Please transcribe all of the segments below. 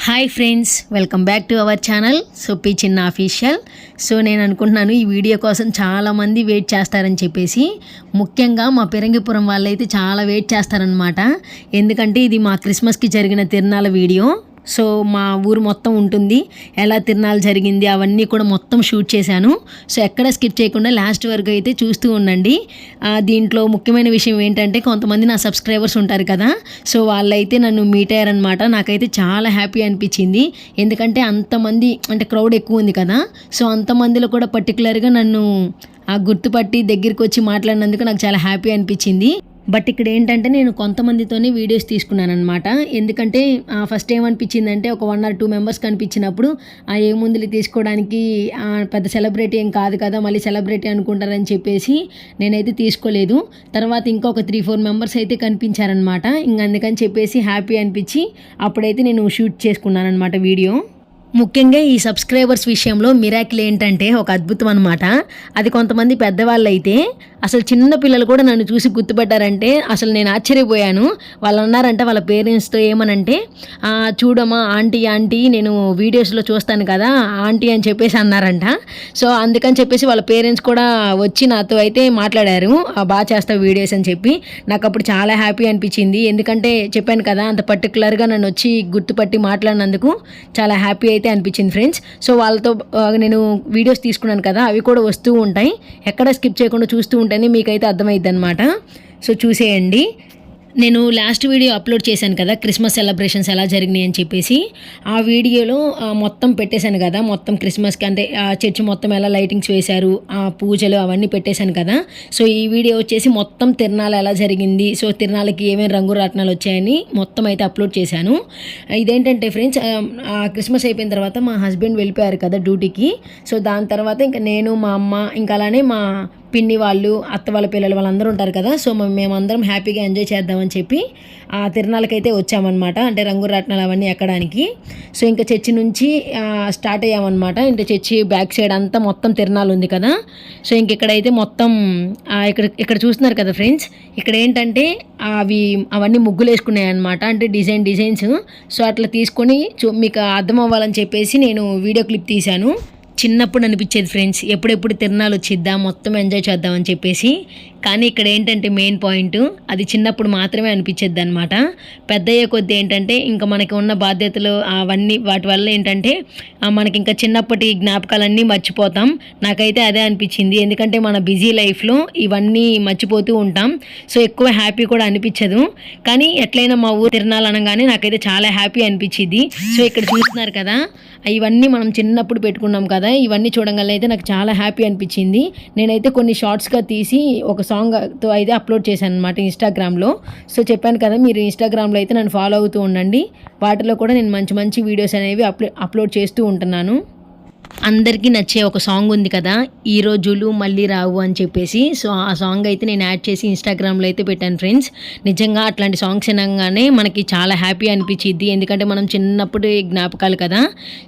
Hi friends, welcome back to our channel సొప్పి చిన్న official. So నేను అనుకుంటున్నాను ఈ వీడియో కోసం చాలామంది వెయిట్ చేస్తారని చెప్పేసి. ముఖ్యంగా మా పెరంగిపురం వాళ్ళైతే చాలా వెయిట్ చేస్తారనమాట. ఎందుకంటే ఇది మా క్రిస్మస్కి జరిగిన తిరునాళ్ళ వీడియో. సో మా ఊరు మొత్తం ఉంటుంది, ఎలా తిరునాళ్ళు జరిగింది అవన్నీ కూడా మొత్తం షూట్ చేశాను. సో ఎక్కడ స్కిప్ చేయకుండా లాస్ట్ వరకు అయితే చూస్తూ ఉండండి. దీంట్లో ముఖ్యమైన విషయం ఏంటంటే, కొంతమంది నా సబ్స్క్రైబర్స్ ఉంటారు కదా, సో వాళ్ళైతే నన్ను మీట్ అయ్యారనమాట. నాకైతే చాలా హ్యాపీ అనిపించింది. ఎందుకంటే అంతమంది అంటే క్రౌడ్ ఎక్కువ ఉంది కదా, సో అంతమందిలో కూడా పర్టికులర్గా నన్ను గుర్తుపట్టి దగ్గరికి వచ్చి మాట్లాడినందుకు నాకు చాలా హ్యాపీ అనిపించింది. బట్ ఇక్కడ ఏంటంటే నేను కొంతమందితోనే వీడియోస్ తీసుకున్నాను అనమాట. ఎందుకంటే ఫస్ట్ ఏమనిపించిందంటే, ఒక 1 or 2 మెంబర్స్ కనిపించినప్పుడు ఏముందులు తీసుకోవడానికి, పెద్ద సెలబ్రిటీ ఏం కాదు కదా, మళ్ళీ సెలబ్రిటీ అనుకుంటారని చెప్పేసి నేనైతే తీసుకోలేదు. తర్వాత ఇంకొక 3-4 మెంబర్స్ అయితే కనిపించారనమాట. ఇంక అందుకని చెప్పేసి హ్యాపీ అనిపించి అప్పుడైతే నేను షూట్ చేసుకున్నాను అనమాట వీడియో. ముఖ్యంగా ఈ సబ్స్క్రైబర్స్ విషయంలో మిరాకిల్ ఏంటంటే ఒక అద్భుతం అనమాట. అది కొంతమంది పెద్దవాళ్ళు అయితే అసలు చిన్న పిల్లలు కూడా నన్ను చూసి గుర్తుపట్టారంటే అసలు నేను ఆశ్చర్యపోయాను. వాళ్ళు అన్నారంట వాళ్ళ పేరెంట్స్తో ఏమనంటే, చూడమ్మా ఆంటీ నేను వీడియోస్లో చూస్తాను కదా ఆంటీ అని చెప్పేసి అన్నారంట. సో అందుకని చెప్పేసి వాళ్ళ పేరెంట్స్ కూడా వచ్చి నాతో అయితే మాట్లాడారు, బాగా చేస్తావు వీడియోస్ అని చెప్పి. నాకు అప్పుడు చాలా హ్యాపీ అనిపించింది. ఎందుకంటే చెప్పాను కదా, అంత పర్టికులర్గా నన్ను వచ్చి గుర్తుపట్టి మాట్లాడినందుకు చాలా హ్యాపీ అయితే అనిపించింది ఫ్రెండ్స్. సో వాళ్ళతో నేను వీడియోస్ తీసుకున్నాను కదా, అవి కూడా వస్తూ ఉంటాయి. ఎక్కడ స్కిప్ చేయకుండా చూస్తూ ఉంటేనే మీకైతే అర్థమైద్ది అనమాట. సో చూసేయండి. నేను లాస్ట్ వీడియో అప్లోడ్ చేశాను కదా, క్రిస్మస్ సెలబ్రేషన్స్ ఎలా జరిగినాయి అని చెప్పేసి. ఆ వీడియోలో మొత్తం పెట్టేశాను కదా, మొత్తం క్రిస్మస్కి అంటే చర్చి మొత్తం ఎలా లైటింగ్స్ వేశారు, ఆ పూజలు అవన్నీ పెట్టేశాను కదా. సో ఈ వీడియో వచ్చేసి మొత్తం తిరునాళ్ళు ఎలా జరిగింది, సో తిరునాళ్ళకి ఏమేమి రంగురాట్నాలు వచ్చాయని మొత్తం అయితే అప్లోడ్ చేశాను. ఇదేంటంటే ఫ్రెండ్స్, క్రిస్మస్ అయిపోయిన తర్వాత మా హస్బెండ్ వెళ్ళిపోయారు కదా డ్యూటీకి. సో దాని తర్వాత ఇంకా నేను, మా అమ్మ, ఇంకా అలానే మా పిన్ని వాళ్ళు, అత్త వాళ్ళ పిల్లలు వాళ్ళందరూ ఉంటారు కదా. సో మేమందరం హ్యాపీగా ఎంజాయ్ చేద్దామని చెప్పి ఆ తిరునాళ్ళకైతే వచ్చామన్నమాట. అంటే రంగురాట్నాలు అవన్నీ ఎక్కడానికి. సో ఇంకా చర్చి నుంచి స్టార్ట్ అయ్యామన్నమాట. ఇంకా చర్చి బ్యాక్ సైడ్ అంతా మొత్తం తిరునాళ్ళు ఉంది కదా. సో ఇంక ఇక్కడైతే మొత్తం ఇక్కడ చూస్తున్నారు కదా ఫ్రెండ్స్, ఇక్కడ ఏంటంటే అవన్నీ ముగ్గులు వేసుకున్నాయి అనమాట, అంటే డిజైన్స్. సో అట్లా తీసుకొని మీకు అర్థం అవ్వాలని చెప్పేసి నేను వీడియో క్లిప్ తీశాను. చిన్నప్పుడు అనిపించేది ఫ్రెండ్స్, ఎప్పుడెప్పుడు తిరునాళ్ళు వచ్చిద్దాం మొత్తం ఎంజాయ్ చేద్దామని చెప్పేసి. కానీ ఇక్కడ ఏంటంటే మెయిన్ పాయింట్, అది చిన్నప్పుడు మాత్రమే అనిపించేది అనమాట. పెద్ద అయ్యే కొద్దీ ఏంటంటే ఇంకా మనకి ఉన్న బాధ్యతలు అవన్నీ వాటి వల్ల ఏంటంటే మనకి ఇంకా చిన్నప్పటి జ్ఞాపకాలన్నీ మర్చిపోతాం. నాకైతే అదే అనిపించింది. ఎందుకంటే మన బిజీ లైఫ్లో ఇవన్నీ మర్చిపోతూ ఉంటాం. సో ఎక్కువ హ్యాపీ కూడా అనిపించదు. కానీ ఎట్లయినా మా ఊరు తిరునాళ్ళు అనగానే నాకైతే చాలా హ్యాపీ అనిపించింది. సో ఇక్కడ చూస్తున్నారు కదా, ఇవన్నీ మనం చిన్నప్పుడు పెట్టుకున్నాం కదా, ఇవన్నీ చూడగానే అయితే నాకు చాలా హ్యాపీ అనిపించింది. నేనైతే కొన్ని షార్ట్స్గా తీసి ఒక సాంగ్తో అయితే అప్లోడ్ చేశాను అనమాట ఇన్స్టాగ్రామ్లో. సో చెప్పాను కదా, మీరు ఇన్స్టాగ్రామ్లో అయితే నన్ను ఫాలో అవుతూ ఉండండి. వాటిలో కూడా నేను మంచి వీడియోస్ అనేవి అప్లోడ్ చేస్తూ ఉంటున్నాను. అందరికీ నచ్చే ఒక సాంగ్ ఉంది కదా, ఈ రోజులు మళ్ళీ రావు అని చెప్పేసి. సో ఆ సాంగ్ అయితే నేను యాడ్ చేసి ఇన్స్టాగ్రామ్లో అయితే పెట్టాను ఫ్రెండ్స్. నిజంగా అట్లాంటి సాంగ్స్ వినగానే మనకి చాలా హ్యాపీ అనిపించిద్ది. ఎందుకంటే మనం చిన్నప్పుడు జ్ఞాపకాలు కదా,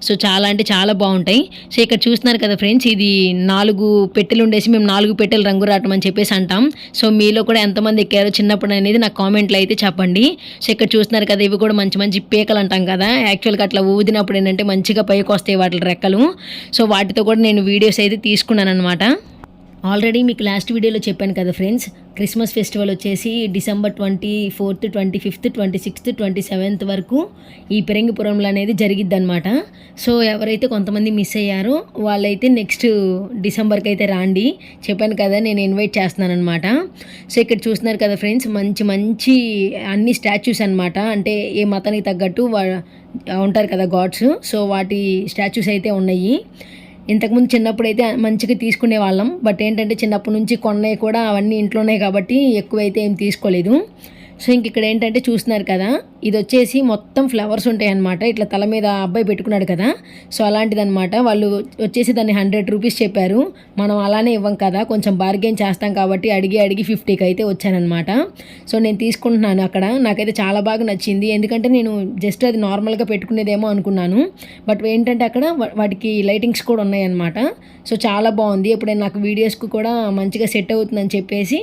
సో చాలా అంటే చాలా బాగుంటాయి. సో ఇక్కడ చూస్తున్నారు కదా ఫ్రెండ్స్, ఇది 4 పెట్టెలు ఉండేసి మేము 4 పెట్టెలు రంగు రావటం అని చెప్పేసి అంటాం. సో మీలో కూడా ఎంతమంది ఎక్కారో చిన్నప్పుడు అనేది నాకు కామెంట్లో అయితే చెప్పండి. సో ఇక్కడ చూస్తున్నారు కదా, ఇవి కూడా మంచి పీకలు అంటాం కదా. యాక్చువల్గా అట్లా ఊదినప్పుడు ఏంటంటే మంచిగా పైకి వస్తాయి వాటి రెక్కలు. సో వాటితో కూడా నేను వీడియోస్ అయితే తీసుకున్నాను అనమాట. ఆల్రెడీ మీకు లాస్ట్ వీడియోలో చెప్పాను కదా ఫ్రెండ్స్, క్రిస్మస్ ఫెస్టివల్ వచ్చేసి December 24th, 25th, 26th, 27th వరకు ఈ పెరంగిపురంలో అనేది జరిగిద్ది అనమాట. సో ఎవరైతే కొంతమంది మిస్ అయ్యారో వాళ్ళైతే నెక్స్ట్ డిసెంబర్కి అయితే రాండి. చెప్పాను కదా, నేను ఇన్వైట్ చేస్తున్నాను అనమాట. సో ఇక్కడ చూస్తున్నారు కదా ఫ్రెండ్స్, మంచి అన్ని స్టాచ్యూస్ అనమాట. అంటే ఏ మతానికి తగ్గట్టు ఉంటారు కదా గాడ్స్. సో వాటి స్టాచ్యూస్ అయితే ఉన్నాయి. ఇంతకుముందు చిన్నప్పుడు అయితే మంచిగా తీసుకునే వాళ్ళం. బట్ ఏంటంటే చిన్నప్పటి నుంచి కొన్నవి కూడా అవన్నీ ఇంట్లోనే కాబట్టి ఎక్కువైతే ఏం తీసుకోలేదు. సో ఇంక ఇక్కడ ఏంటంటే చూస్తున్నారు కదా, ఇది వచ్చేసి మొత్తం ఫ్లవర్స్ ఉంటాయి అన్నమాట. ఇట్లా తల మీద అబ్బాయి పెట్టుకున్నాడు కదా, సో అలాంటిది అనమాట. వాళ్ళు వచ్చేసి దాన్ని 100 రూపీస్ చెప్పారు. మనం అలానే ఇవ్వం కదా, కొంచెం బార్గెన్ చేస్తాం కాబట్టి అడిగి 50కి అయితే వచ్చానమాట. సో నేను తీసుకుంటున్నాను అక్కడ. నాకైతే చాలా బాగా నచ్చింది. ఎందుకంటే నేను జస్ట్ అది నార్మల్గా పెట్టుకునేదేమో అనుకున్నాను. బట్ ఏంటంటే అక్కడ వాటికి లైటింగ్స్ కూడా ఉన్నాయన్నమాట. సో చాలా బాగుంది. ఎప్పుడైనా నాకు వీడియోస్కి కూడా మంచిగా సెట్ అవుతుందని చెప్పేసి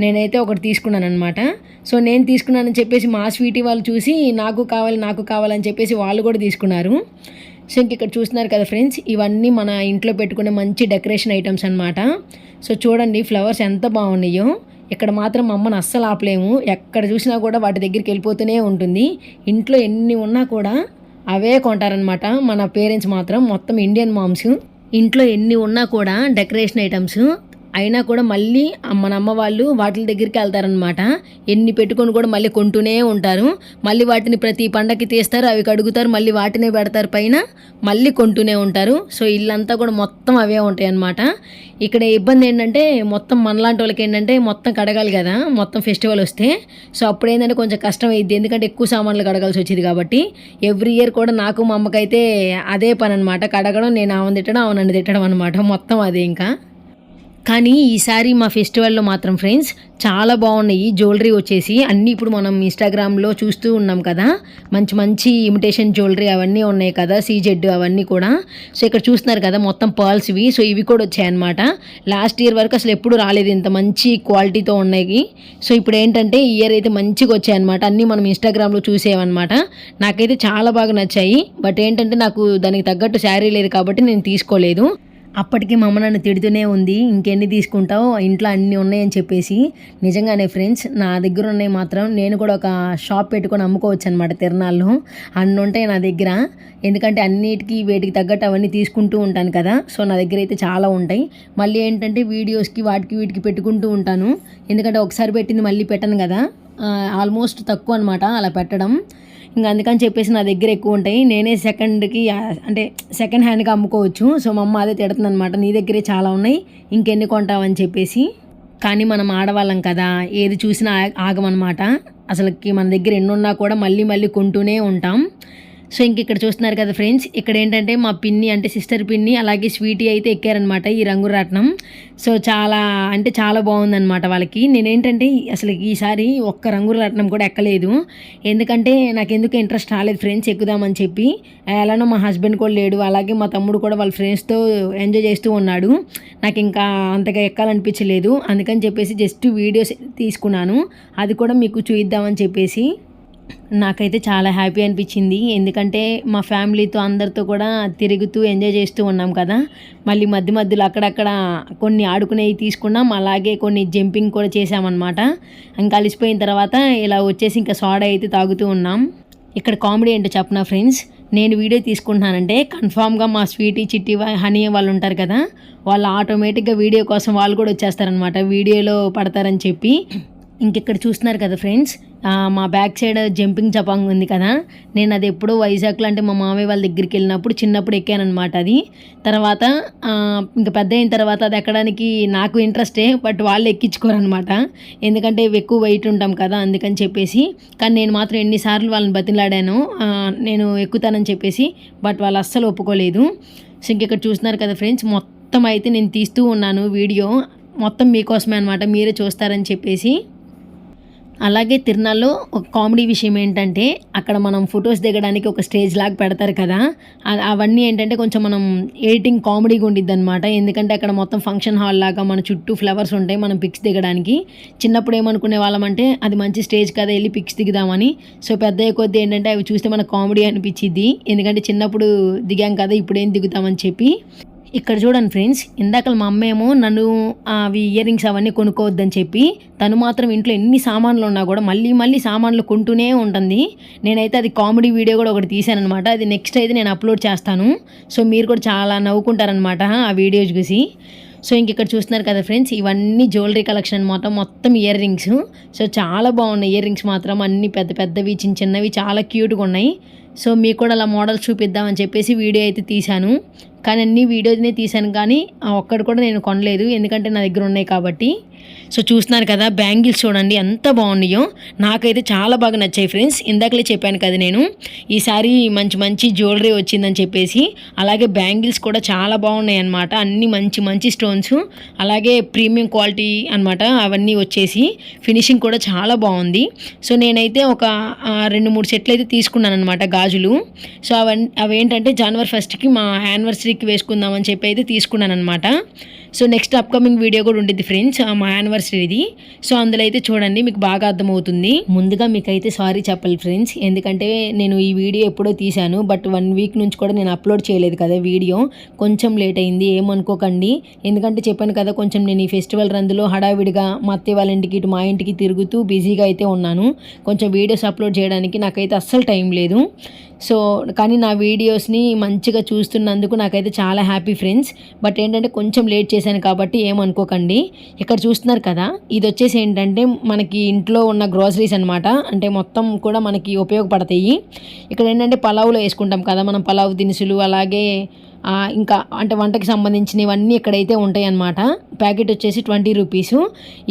నేనైతే ఒకటి తీసుకున్నాను అనమాట. సో నేను తీసుకున్నానని చెప్పేసి మా స్వీటీ వాళ్ళు చూసి నాకు కావాలని చెప్పేసి వాళ్ళు కూడా తీసుకున్నారు. సో ఇంక ఇక్కడ చూస్తున్నారు కదా ఫ్రెండ్స్, ఇవన్నీ మన ఇంట్లో పెట్టుకునే మంచి డెకరేషన్ ఐటమ్స్ అనమాట. సో చూడండి ఫ్లవర్స్ ఎంత బాగున్నాయో. ఇక్కడ మాత్రం మా అమ్మని అస్సలు ఆపలేము, ఎక్కడ చూసినా కూడా వాటి దగ్గరికి వెళ్ళిపోతూనే ఉంటుంది. ఇంట్లో ఎన్ని ఉన్నా కూడా అవే కొంటారనమాట మన పేరెంట్స్ మాత్రం. మొత్తం ఇండియన్ మామ్స్, ఇంట్లో ఎన్ని ఉన్నా కూడా డెకరేషన్ ఐటమ్స్ అయినా కూడా మళ్ళీ మన అమ్మ వాళ్ళు వాటి దగ్గరికి వెళ్తారనమాట. ఎన్ని పెట్టుకొని కూడా మళ్ళీ కొంటూనే ఉంటారు. మళ్ళీ వాటిని ప్రతి పండగకి తీస్తారు, అవి కడుగుతారు, మళ్ళీ వాటినే పెడతారు పైన, మళ్ళీ కొంటూనే ఉంటారు. సో ఇల్లంతా కూడా మొత్తం అవే ఉంటాయి అన్నమాట. ఇక్కడ ఇబ్బంది ఏంటంటే మొత్తం మనలాంటి వాళ్ళకి ఏంటంటే మొత్తం కడగాలి కదా మొత్తం ఫెస్టివల్ వస్తే. సో అప్పుడు ఏంటంటే కొంచెం కష్టం అయ్యిద్ది, ఎందుకంటే ఎక్కువ సామాన్లు కడగాల్సి వచ్చేది కాబట్టి. ఎవ్రీ ఇయర్ కూడా నాకు మా అమ్మకైతే అదే పని అనమాట, కడగడం, నేను ఆమెను తిట్టడం, ఆమె నన్ను తిట్టడం అనమాట, మొత్తం అదే ఇంకా. కానీ ఈసారి మా ఫెస్టివల్లో మాత్రం ఫ్రెండ్స్ చాలా బాగున్నాయి జ్యువెలరీ వచ్చేసి. అన్నీ ఇప్పుడు మనం ఇన్స్టాగ్రామ్లో చూస్తూ ఉన్నాం కదా, మంచి మంచి ఇమిటేషన్ జ్యువెలరీ అవన్నీ ఉన్నాయి కదా, సీజెడ్ అవన్నీ కూడా. సో ఇక్కడ చూస్తున్నారు కదా మొత్తం పర్ల్స్వి. సో ఇవి కూడా వచ్చాయన్నమాట. లాస్ట్ ఇయర్ వరకు అసలు ఎప్పుడు రాలేదు ఇంత మంచి క్వాలిటీతో ఉన్నాయి. సో ఇప్పుడు ఏంటంటే ఈ ఇయర్ అయితే మంచిగా వచ్చాయన్నమాట. అన్నీ మనం ఇన్స్టాగ్రామ్లో చూసేవన్నమాట. నాకైతే చాలా బాగా నచ్చాయి. బట్ ఏంటంటే నాకు దానికి తగ్గట్టు శారీ లేదు కాబట్టి నేను తీసుకోలేదు. అప్పటికి మా అమ్మ నన్ను తిడుతూనే ఉంది, ఇంకెన్ని తీసుకుంటావు, ఇంట్లో అన్నీ ఉన్నాయని చెప్పేసి. నిజంగానే ఫ్రెండ్స్, నా దగ్గర ఉన్నాయి మాత్రం నేను కూడా ఒక షాప్ పెట్టుకొని అమ్ముకోవచ్చు అనమాట తిరునాళ్ళు. అన్నీ ఉంటాయి నా దగ్గర, ఎందుకంటే అన్నిటికీ వేటికి తగ్గట్టు అవన్నీ తీసుకుంటూ ఉంటాను కదా. సో నా దగ్గర అయితే చాలా ఉంటాయి. మళ్ళీ ఏంటంటే వీడియోస్కి వాటికి వీటికి పెట్టుకుంటూ ఉంటాను, ఎందుకంటే ఒకసారి పెట్టింది మళ్ళీ పెట్టను కదా. ఆల్మోస్ట్ తక్కువ అనమాట అలా పెట్టడం. ఇంకా అందుకని చెప్పేసి నా దగ్గర ఎక్కువ ఉంటాయి. నేనే సెకండ్కి అంటే సెకండ్ హ్యాండ్గా అమ్ముకోవచ్చు. సో మా అమ్మ అదే తిడుతుంది అనమాట, నీ దగ్గరే చాలా ఉన్నాయి, ఇంకెన్ని కొంటావని చెప్పేసి. కానీ మనం ఆడవాళ్ళం కదా, ఏది చూసినా ఆగమన్నమాట. అసలుకి మన దగ్గర ఎన్ని ఉన్నా కూడా మళ్ళీ మళ్ళీ కొంటూనే ఉంటాం. సో ఇంక ఇక్కడ చూస్తున్నారు కదా ఫ్రెండ్స్, ఇక్కడ ఏంటంటే మా పిన్ని అంటే సిస్టర్ పిన్ని అలాగే స్వీటీ అయితే ఎక్కారనమాట ఈ రంగురాట్నం. సో చాలా అంటే చాలా బాగుందన్నమాట వాళ్ళకి. నేనేంటంటే అసలు ఈసారి ఒక్క రంగురాట్నం కూడా ఎక్కలేదు, ఎందుకంటే నాకు ఎందుకు ఇంట్రెస్ట్ రాలేదు ఫ్రెండ్స్ ఎక్కుదామని చెప్పి. ఎలానో మా హస్బెండ్ కూడా లేడు, అలాగే మా తమ్ముడు కూడా వాళ్ళ ఫ్రెండ్స్తో ఎంజాయ్ చేస్తూ ఉన్నాడు. నాకు ఇంకా అంతగా ఎక్కాలనిపించలేదు, అందుకని చెప్పేసి జస్ట్ వీడియోస్ తీసుకున్నాను, అది కూడా మీకు చూద్దామని చెప్పేసి. నాకైతే చాలా హ్యాపీ అనిపించింది, ఎందుకంటే మా ఫ్యామిలీతో అందరితో కూడా తిరుగుతూ ఎంజాయ్ చేస్తూ ఉన్నాం కదా. మళ్ళీ మధ్య మధ్యలో అక్కడక్కడ కొన్ని ఆడుకునేవి తీసుకున్నాం, అలాగే కొన్ని జంపింగ్ కూడా చేసామన్నమాట. ఇంకా అలిసిపోయిన తర్వాత ఇలా వచ్చేసి ఇంకా సోడా అయితే తాగుతూ ఉన్నాం. ఇక్కడ కామెడీ ఏంటో చెప్పనా ఫ్రెండ్స్, నేను వీడియో తీసుకుంటున్నానంటే కన్ఫామ్గా మా స్వీటీ చిట్టి హనీ వాళ్ళు ఉంటారు కదా, వాళ్ళు ఆటోమేటిక్గా వీడియో కోసం వాళ్ళు కూడా వచ్చేస్తారనమాట, వీడియోలో పడతారని చెప్పి. ఇంకెక్కడ చూస్తున్నారు కదా ఫ్రెండ్స్, మా బ్యాక్ సైడ్ జంపింగ్ జపాంగ్ ఉంది కదా, నేను అది ఎప్పుడో వైజాగ్లో అంటే మా మామయ్య వాళ్ళ దగ్గరికి వెళ్ళినప్పుడు చిన్నప్పుడు ఎక్కానమాట అది. తర్వాత ఇంకా పెద్ద అయిన తర్వాత అది ఎక్కడానికి నాకు ఇంట్రెస్టే, బట్ వాళ్ళు ఎక్కించుకోరనమాట, ఎందుకంటే ఎక్కువ వెయిట్ ఉంటాం కదా అందుకని చెప్పేసి. కానీ నేను మాత్రం ఎన్నిసార్లు వాళ్ళని బతిలాడాను నేను ఎక్కుతానని చెప్పేసి, బట్ వాళ్ళు అస్సలు ఒప్పుకోలేదు. సో ఇంకెక్కడ చూస్తున్నారు కదా ఫ్రెండ్స్, మొత్తం అయితే నేను తీస్తూ ఉన్నాను వీడియో, మొత్తం మీకోసమే అనమాట, మీరే చూస్తారని చెప్పేసి. అలాగే తిరునాళ్ళలో ఒక కామెడీ విషయం ఏంటంటే, అక్కడ మనం ఫొటోస్ దిగడానికి ఒక స్టేజ్ లాగా పెడతారు కదా, అవన్నీ ఏంటంటే కొంచెం మనం ఎడిటింగ్ కామెడీగా ఉండిద్ది అనమాట. ఎందుకంటే అక్కడ మొత్తం ఫంక్షన్ హాల్ లాగా మన చుట్టూ ఫ్లవర్స్ ఉంటాయి మనం పిక్స్ దిగడానికి. చిన్నప్పుడు ఏమనుకునే వాళ్ళం అంటే అది మంచి స్టేజ్ కదా, వెళ్ళి పిక్స్ దిగుదామని. సో పెద్ద కొద్దీ ఏంటంటే అవి చూస్తే మనకు కామెడీ అనిపించింది, ఎందుకంటే చిన్నప్పుడు దిగాం కదా ఇప్పుడు ఏం దిగుతామని చెప్పి. ఇక్కడ చూడండి ఫ్రెండ్స్, ఇందాక మా అమ్మ ఏమో నన్ను అవి ఇయర్ రింగ్స్ అవన్నీ కొనుక్కోవద్దని చెప్పి, తను మాత్రం ఇంట్లో ఎన్ని సామాన్లు ఉన్నా కూడా మళ్ళీ మళ్ళీ సామాన్లు కొంటూనే ఉంటుంది. నేనైతే అది కామెడీ వీడియో కూడా ఒకటి తీశానమాట, అది నెక్స్ట్ అయితే నేను అప్లోడ్ చేస్తాను. సో మీరు కూడా చాలా నవ్వుకుంటారనమాట ఆ వీడియో చూసి. సో ఇంక ఇక్కడ చూస్తున్నారు కదా ఫ్రెండ్స్, ఇవన్నీ జ్యువెలరీ కలెక్షన్ అనమాట, మొత్తం ఇయర్ రింగ్స్. సో చాలా బాగున్నాయి ఇయర్ రింగ్స్ మాత్రం, అన్ని పెద్ద పెద్దవి చిన్న చిన్నవి చాలా క్యూట్గా ఉన్నాయి. సో మీకు కూడా అలా మోడల్స్ చూపిద్దామని చెప్పేసి వీడియో అయితే తీశాను. కానీ అన్ని వీడియోనే తీశాను, కానీ ఒక్కటి కూడా నేను కొనలేదు, ఎందుకంటే నా దగ్గర ఉన్నాయి కాబట్టి. సో చూస్తున్నారు కదా బ్యాంగిల్స్ చూడండి ఎంత బాగున్నాయో, నాకైతే చాలా బాగా నచ్చాయి ఫ్రెండ్స్. ఇందాకలే చెప్పాను కదా నేను ఈసారి మంచి మంచి జ్యువెలరీ వచ్చిందని చెప్పేసి. అలాగే బ్యాంగిల్స్ కూడా చాలా బాగున్నాయి అన్నమాట, అన్ని మంచి మంచి స్టోన్స్, అలాగే ప్రీమియం క్వాలిటీ అనమాట అవన్నీ వచ్చేసి. ఫినిషింగ్ కూడా చాలా బాగుంది. సో నేనైతే ఒక 2-3 సెట్లు అయితే తీసుకున్నాను అనమాట గాజులు. సో అవేంటంటే జనవరి 1కి మా యానివర్సరీకి వేసుకుందామని చెప్పి అయితే తీసుకున్నాను అనమాట. సో నెక్స్ట్ అప్కమింగ్ వీడియో కూడా ఉంటుంది ఫ్రెండ్స్, మా యానివర్సరీది. సో అందులో అయితే చూడండి, మీకు బాగా అర్థమవుతుంది. ముందుగా మీకైతే సారీ చెప్పాలి ఫ్రెండ్స్, ఎందుకంటే నేను ఈ వీడియో ఎప్పుడో తీశాను, బట్ 1 వీక్ నుంచి కూడా నేను అప్లోడ్ చేయలేదు కదా వీడియో, కొంచెం లేట్ అయింది, ఏమనుకోకండి. ఎందుకంటే చెప్పాను కదా, కొంచెం నేను ఈ ఫెస్టివల్ రందులో హడావిడిగా మా అత్తయ్య వాళ్ళ ఇంటికి ఇటు మా ఇంటికి తిరుగుతూ బిజీగా అయితే ఉన్నాను. కొంచెం వీడియోస్ అప్లోడ్ చేయడానికి నాకైతే అస్సలు టైం లేదు. సో కానీ నా వీడియోస్ని మంచిగా చూస్తున్నందుకు నాకైతే చాలా హ్యాపీ ఫ్రెండ్స్. బట్ ఏంటంటే కొంచెం లేట్ చేశాను కాబట్టి ఏమనుకోకండి. ఇక్కడ చూస్తున్నారు కదా, ఇది వచ్చేసి ఏంటంటే మనకి ఇంట్లో ఉన్న గ్రోసరీస్ అనమాట, అంటే మొత్తం కూడా మనకి ఉపయోగపడతాయి. ఇక్కడ ఏంటంటే పలావులో వేసుకుంటాం కదా మనం, పలావ్ దినుసులు, అలాగే ఇంకా అంటే వంటకి సంబంధించినవన్నీ ఇక్కడైతే ఉంటాయి అన్నమాట. ప్యాకెట్ వచ్చేసి 20 రూపీసు.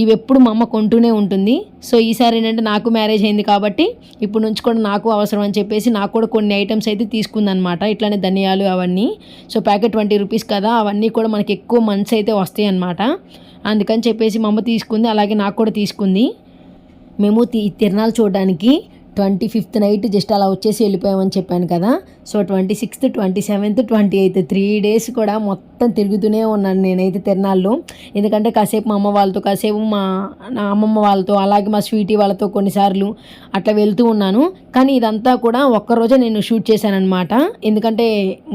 ఇవి ఎప్పుడు మా అమ్మ కొంటూనే ఉంటుంది. సో ఈసారి ఏంటంటే నాకు మ్యారేజ్ అయింది కాబట్టి ఇప్పుడు నుంచి కూడా నాకు అవసరం అని చెప్పేసి నాకు కూడా కొన్ని ఐటమ్స్ అయితే తీసుకుందనమాట, ఇట్లానే ధనియాలు అవన్నీ. సో ప్యాకెట్ 20 రూపీస్ కదా, అవన్నీ కూడా మనకి ఎక్కువ మంత్స్ అయితే వస్తాయి అన్నమాట. అందుకని చెప్పేసి మా అమ్మ తీసుకుంది, అలాగే నాకు కూడా తీసుకుంది. మేము తిరునాళ్ళు చూడడానికి 25th నైట్ జస్ట్ అలా వచ్చేసి వెళ్ళిపోయామని చెప్పాను కదా. So 26th, 27th, 28th 3 days కూడా మొత్తం తిరుగుతూనే ఉన్నాను నేనైతే తిరునాళ్ళు. ఎందుకంటే కాసేపు మా అమ్మ వాళ్ళతో, కాసేపు నా అమ్మమ్మ వాళ్ళతో, అలాగే మా స్వీటీ వాళ్ళతో కొన్నిసార్లు అట్లా వెళ్తూ ఉన్నాను. కానీ ఇదంతా కూడా ఒక్కరోజే నేను షూట్ చేశానమాట, ఎందుకంటే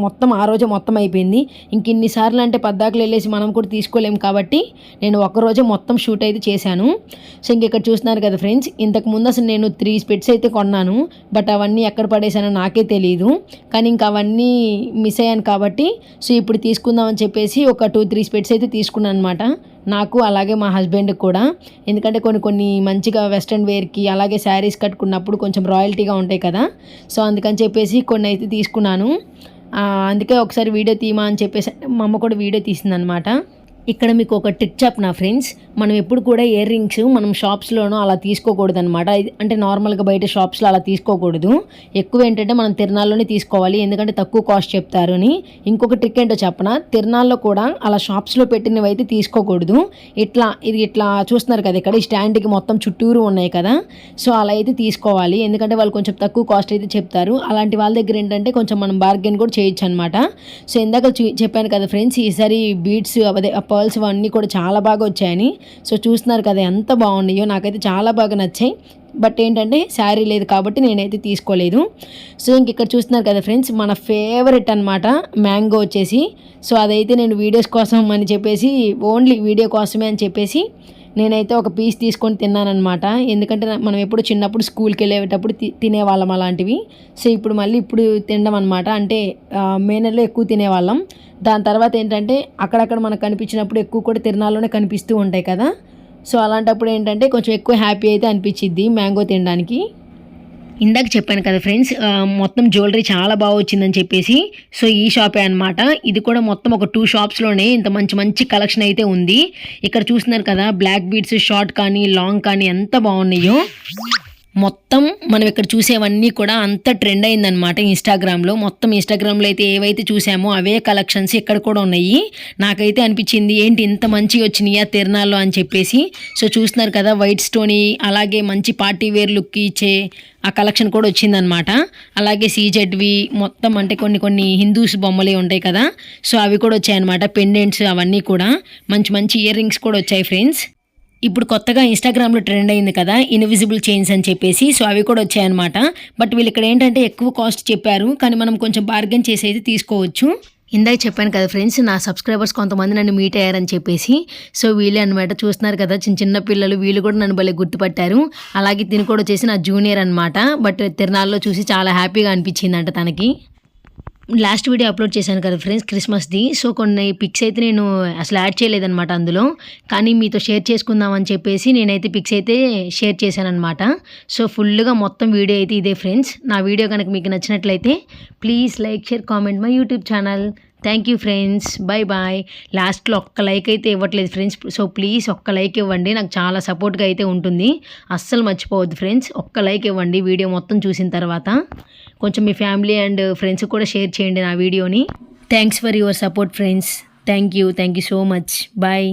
మొత్తం ఆ రోజే మొత్తం అయిపోయింది. ఇంక ఇన్నిసార్లు అంటే పద్దాకులు వెళ్ళేసి మనం కూడా తీసుకోలేము కాబట్టి నేను ఒక్కరోజే మొత్తం షూట్ అయితే చేశాను. సో ఇంక ఇక్కడ చూస్తున్నారు కదా ఫ్రెండ్స్, ఇంతకుముందు అసలు నేను 3 స్పెట్స్ అయితే కొన్నాను, బట్ అవన్నీ ఎక్కడ పడేసానో నాకే తెలియదు. కానీ ఇంకా అవన్నీ మిస్ అయ్యాను కాబట్టి సో ఇప్పుడు తీసుకుందామని చెప్పేసి ఒక 2-3 స్పెట్స్ అయితే తీసుకున్నాను అనమాట, నాకు అలాగే మా హస్బెండ్కి కూడా. ఎందుకంటే కొన్ని మంచిగా వెస్ట్రన్ వేర్కి అలాగే శారీస్ కట్టుకున్నప్పుడు కొంచెం రాయల్టీగా ఉంటాయి కదా. సో అందుకని చెప్పేసి కొన్ని అయితే తీసుకున్నాను. అందుకే ఒకసారి వీడియో తీయమా అని చెప్పేసి మా అమ్మ కూడా వీడియో తీసిందనమాట. ఇక్కడ మీకు ఒక ట్రిక్ చెప్పనా ఫ్రెండ్స్, మనం ఎప్పుడు కూడా ఇయర్ రింగ్స్ మనం షాప్స్లోనూ అలా తీసుకోకూడదు అనమాట. అంటే నార్మల్గా బయట షాప్స్లో అలా తీసుకోకూడదు. ఎక్కువ ఏంటంటే మనం తిరునాళ్ళలోనే తీసుకోవాలి, ఎందుకంటే తక్కువ కాస్ట్ చెప్తారు అని. ఇంకొక ట్రిక్ ఏంటో చెప్పనా, తిరునాళ్ళలో కూడా అలా షాప్స్లో పెట్టినవి అయితే తీసుకోకూడదు. ఇది ఇట్లా చూస్తున్నారు కదా, ఇక్కడ ఈ స్టాండ్కి మొత్తం చుట్టూరు ఉన్నాయి కదా, సో అలా అయితే తీసుకోవాలి. ఎందుకంటే వాళ్ళు కొంచెం తక్కువ కాస్ట్ అయితే చెప్తారు. అలాంటి వాళ్ళ దగ్గర ఏంటంటే కొంచెం మనం బార్గెన్ కూడా చేయొచ్చు అనమాట. సో ఇందాక చెప్పాను కదా ఫ్రెండ్స్, ఈసారి బీడ్స్ అదే పర్ల్స్ అవన్నీ కూడా చాలా బాగా వచ్చాయని. సో చూస్తున్నారు కదా ఎంత బాగున్నాయో, నాకైతే చాలా బాగా నచ్చాయి. బట్ ఏంటంటే శారీ లేదు కాబట్టి నేనైతే తీసుకోలేదు. సో ఇంక ఇక్కడ చూస్తున్నారు కదా ఫ్రెండ్స్, మన ఫేవరెట్ అనమాట మ్యాంగో వచ్చేసి. సో అదైతే నేను వీడియోస్ కోసం అని చెప్పేసి, ఓన్లీ వీడియో కోసమే అని చెప్పేసి నేనైతే ఒక పీస్ తీసుకొని తిన్నానమాట. ఎందుకంటే మనం ఎప్పుడు చిన్నప్పుడు స్కూల్కి వెళ్ళేటప్పుడు తినేవాళ్ళం అలాంటివి. సో ఇప్పుడు తినడం అనమాట, అంటే మే నెలలో ఎక్కువ తినేవాళ్ళం. దాని తర్వాత ఏంటంటే అక్కడక్కడ మనకు కనిపించినప్పుడు ఎక్కువ కూడా తిరునాళ్ళలోనే కనిపిస్తూ ఉంటాయి కదా. సో అలాంటప్పుడు ఏంటంటే కొంచెం ఎక్కువ హ్యాపీ అయితే అనిపించిద్ది మ్యాంగో తినడానికి. ఇందాక చెప్పాను కదా ఫ్రెండ్స్, మొత్తం జ్యువెలరీ చాలా బాగా వచ్చిందని చెప్పేసి. సో ఈ షాపే అనమాట. ఇది కూడా మొత్తం ఒక 2 షాప్స్లోనే ఇంత మంచి కలెక్షన్ అయితే ఉంది. ఇక్కడ చూస్తున్నారు కదా, బ్లాక్ బీడ్స్ షార్ట్ కానీ లాంగ్ కానీ ఎంత బాగున్నాయో. మొత్తం మనం ఇక్కడ చూసేవన్నీ కూడా అంత ట్రెండ్ అయిందనమాట ఇన్స్టాగ్రామ్లో. మొత్తం ఇన్స్టాగ్రామ్లో అయితే ఏవైతే చూసామో అవే కలెక్షన్స్ ఇక్కడ కూడా ఉన్నాయి. నాకైతే అనిపించింది ఏంటి ఇంత మంచిగా వచ్చినాయా తిరునాళ్ళు అని చెప్పేసి. సో చూస్తున్నారు కదా, వైట్ స్టోనీ అలాగే మంచి పార్టీ వేర్ లుక్ ఇచ్చే ఆ కలెక్షన్ కూడా వచ్చిందనమాట. అలాగే సీజెడ్వి మొత్తం అంటే కొన్ని హిందూస్ బొమ్మలే ఉంటాయి కదా, సో అవి కూడా వచ్చాయన్నమాట. పెండెంట్స్ అవన్నీ కూడా మంచి ఇయర్ రింగ్స్ కూడా వచ్చాయి ఫ్రెండ్స్. ఇప్పుడు కొత్తగా ఇన్స్టాగ్రామ్లో ట్రెండ్ అయింది కదా ఇన్విజిబుల్ చైన్స్ అని చెప్పేసి, సో అవి కూడా వచ్చాయన్నమాట. బట్ వీళ్ళు ఇక్కడ ఏంటంటే ఎక్కువ కాస్ట్ చెప్పారు, కానీ మనం కొంచెం బార్గెన్ చేసి అయితే తీసుకోవచ్చు. ఇందాక చెప్పాను కదా ఫ్రెండ్స్, నా సబ్స్క్రైబర్స్ కొంతమంది నన్ను మీట్ అయ్యారని చెప్పేసి. సో వీళ్ళే అనమాట, చూస్తున్నారు కదా చిన్న పిల్లలు, వీళ్ళు కూడా నన్ను భలే గుర్తుపట్టారు. అలాగే తిని కూడా వచ్చేసి నా జూనియర్ అనమాట. బట్ తిరునాళ్ళలో చూసి చాలా హ్యాపీగా అనిపించిందంట తనకి. లాస్ట్ వీడియో అప్లోడ్ చేశాను కదా ఫ్రెండ్స్ క్రిస్మస్ది. సో కొన్ని పిక్స్ అయితే నేను అసలు యాడ్ చేయలేదన్నమాట అందులో, కానీ మీతో షేర్ చేసుకుందామని చెప్పేసి నేనైతే పిక్స్ అయితే షేర్ చేశాను అనమాట. సో ఫుల్గా మొత్తం వీడియో అయితే ఇదే ఫ్రెండ్స్. నా వీడియో కనుక మీకు నచ్చినట్లయితే please like, share, comment my YouTube channel. Thank you friends, bye. లాస్ట్లో ఒక్క లైక్ అయితే ఇవ్వట్లేదు ఫ్రెండ్స్. సో ప్లీజ్ ఒక్క లైక్ ఇవ్వండి, నాకు చాలా సపోర్ట్గా అయితే ఉంటుంది. అస్సలు మర్చిపోవద్దు ఫ్రెండ్స్, ఒక్క లైక్ ఇవ్వండి వీడియో మొత్తం చూసిన తర్వాత. కొంచెం మీ ఫ్యామిలీ అండ్ ఫ్రెండ్స్ కూడా షేర్ చేయండి నా వీడియోని. Thanks for your support friends. Thank you so much. Bye.